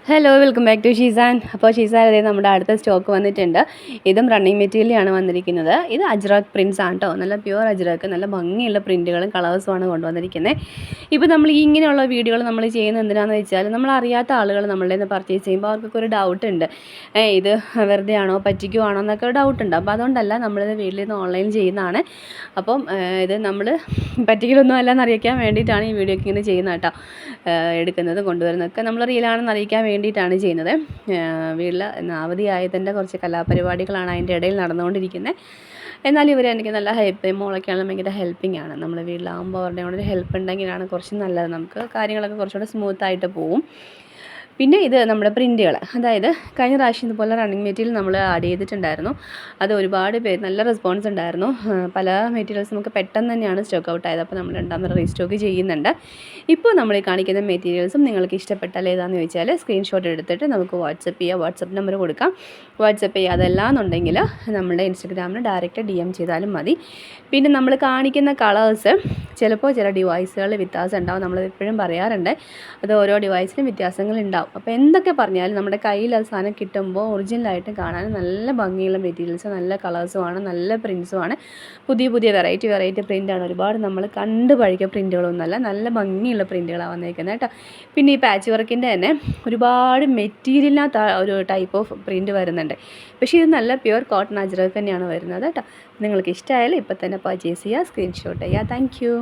Hello welcome back to Sheezan. അപ്പോൾ ഷീസാൻ നമ്മുടെ അടുത്ത സ്റ്റോക്ക് വന്നിട്ടുണ്ട്. ഇതും റണ്ണിങ് മെറ്റീരിയലാണ് വന്നിരിക്കുന്നത്. ഇത് അജ്രക് പ്രിൻസ് ആണ് കേട്ടോ. നല്ല പ്യുവർ അജ്രക്, നല്ല ഭംഗിയുള്ള പ്രിൻറ്റുകളും കളേഴ്സുമാണ് കൊണ്ടുവന്നിരിക്കുന്നത്. ഇപ്പോൾ നമ്മൾ ഈ ഇങ്ങനെയുള്ള വീഡിയോകൾ നമ്മൾ ചെയ്യുന്നത് എന്തിനാണെന്ന് വെച്ചാൽ നമ്മൾ അറിയാത്ത ആളുകൾ നമ്മളുടെ നിന്ന് പർച്ചേസ് ചെയ്യുമ്പോൾ അവർക്കൊക്കെ ഒരു ഡൗട്ട് ഉണ്ട്, ഇത് വെറുതെ ആണോ പറ്റിക്കുവാണോ എന്നൊക്കെ ഒരു ഡൗട്ട് ഉണ്ട്. അപ്പോൾ അതുകൊണ്ടല്ല, നമ്മളിത് വീട്ടിൽ നിന്ന് ഓൺലൈൻ ചെയ്യുന്നതാണ്. അപ്പം ഇത് നമ്മൾ പറ്റിക്കലൊന്നും അല്ലെന്ന് അറിയിക്കാൻ വേണ്ടിയിട്ടാണ് ഈ വീഡിയോ ഇങ്ങനെ ചെയ്യുന്നത് കേട്ടോ. എടുക്കുന്നത് കൊണ്ടുവരുന്നതൊക്കെ നമ്മൾ റീലാണെന്ന് അറിയിക്കാൻ വേണ്ടിയിട്ടാണ് ചെയ്യുന്നത്. വീട്ടിൽ അവധിയായതിൻ്റെ കുറച്ച് കലാപരിപാടികളാണ് അതിൻ്റെ ഇടയിൽ നടന്നുകൊണ്ടിരിക്കുന്നത്. എന്നാൽ ഇവർ എനിക്ക് നല്ല ഹെൽപ്പ്, മോളൊക്കെയാണെങ്കിലും ഭയങ്കര ഹെൽപ്പിംഗ് ആണ്. നമ്മൾ വീട്ടിലാകുമ്പോൾ അവരുടെ കൂടെ ഒരു ഹെൽപ്പ് ഉണ്ടെങ്കിലാണ് കുറച്ച് നല്ലത്, നമുക്ക് കാര്യങ്ങളൊക്കെ കുറച്ചുകൂടെ സ്മൂത്തായിട്ട് പോവും. പിന്നെ ഇത് നമ്മുടെ പ്രിൻറ്റുകൾ, അതായത് കഴിഞ്ഞ പ്രാവശ്യം ഇതുപോലെ റണ്ണിങ് മെറ്റീരിയൽ നമ്മൾ ആഡ് ചെയ്തിട്ടുണ്ടായിരുന്നു. അത് ഒരുപാട് പേര് നല്ല റെസ്പോൺസ് ഉണ്ടായിരുന്നു. പല മെറ്റീരിയൽസ് നമുക്ക് പെട്ടെന്ന് തന്നെയാണ് സ്റ്റോക്ക് ഔട്ട് ആയത്. അപ്പോൾ നമ്മൾ രണ്ടാമത് റീസ്റ്റോക്ക് ചെയ്യുന്നുണ്ട്. ഇപ്പോൾ നമ്മൾ ഈ കാണിക്കുന്ന മെറ്റീരിയൽസും നിങ്ങൾക്ക് ഇഷ്ടപ്പെട്ടാൽ ഏതാണെന്ന് ചോദിച്ചാൽ സ്ക്രീൻഷോട്ട് എടുത്തിട്ട് നമുക്ക് വാട്സപ്പ് ചെയ്യുക. വാട്സപ്പ് നമ്പർ കൊടുക്കാം. വാട്സപ്പ് ചെയ്യുക. അതല്ലാന്നുണ്ടെങ്കിൽ നമ്മുടെ ഇൻസ്റ്റഗ്രാമിൽ ഡയറക്റ്റ് DM ചെയ്താലും മതി. പിന്നെ നമ്മൾ കാണിക്കുന്ന കളേഴ്സ് ചിലപ്പോൾ ചില ഡിവൈസുകളിൽ വ്യത്യാസം ഉണ്ടാവും. നമ്മൾ എപ്പോഴും പറയാറുണ്ട്, അത് ഓരോ ഡിവൈസിനും വ്യത്യാസങ്ങൾ ഉണ്ടാവും. അപ്പോൾ എന്തൊക്കെ പറഞ്ഞാലും നമ്മുടെ കയ്യിൽ അത് സാധനം കിട്ടുമ്പോൾ ഒറിജിനലായിട്ട് കാണാൻ നല്ല ഭംഗിയുള്ള മെറ്റീരിയൽസ്, നല്ല കളേഴ്സുമാണ്, നല്ല പ്രിൻസുമാണ്. പുതിയ പുതിയ വെറൈറ്റി പ്രിൻ്റാണ്. ഒരുപാട് നമ്മൾ കണ്ട് പഴകിയ പ്രിൻറ്റുകളൊന്നുമല്ല, നല്ല ഭംഗിയുള്ള പ്രിൻറ്റുകളാണ് വന്നിരിക്കുന്നത് കേട്ടോ. പിന്നെ ഈ പാച്ച് വർക്കിൻ്റെ തന്നെ ഒരുപാട് മെറ്റീരിയലിനകത്ത് ഒരു ടൈപ്പ് ഓഫ് പ്രിൻറ്റ് വരുന്നുണ്ട്. പക്ഷേ ഇത് നല്ല പ്യുവർ കോട്ടൺ അജ്രക് തന്നെയാണ് വരുന്നത് കേട്ടോ. നിങ്ങൾക്ക് ഇഷ്ടമായാലും ഇപ്പം തന്നെ പർച്ചേസ് ചെയ്യുക, സ്ക്രീൻഷോട്ട് ചെയ്യുക. Thank you.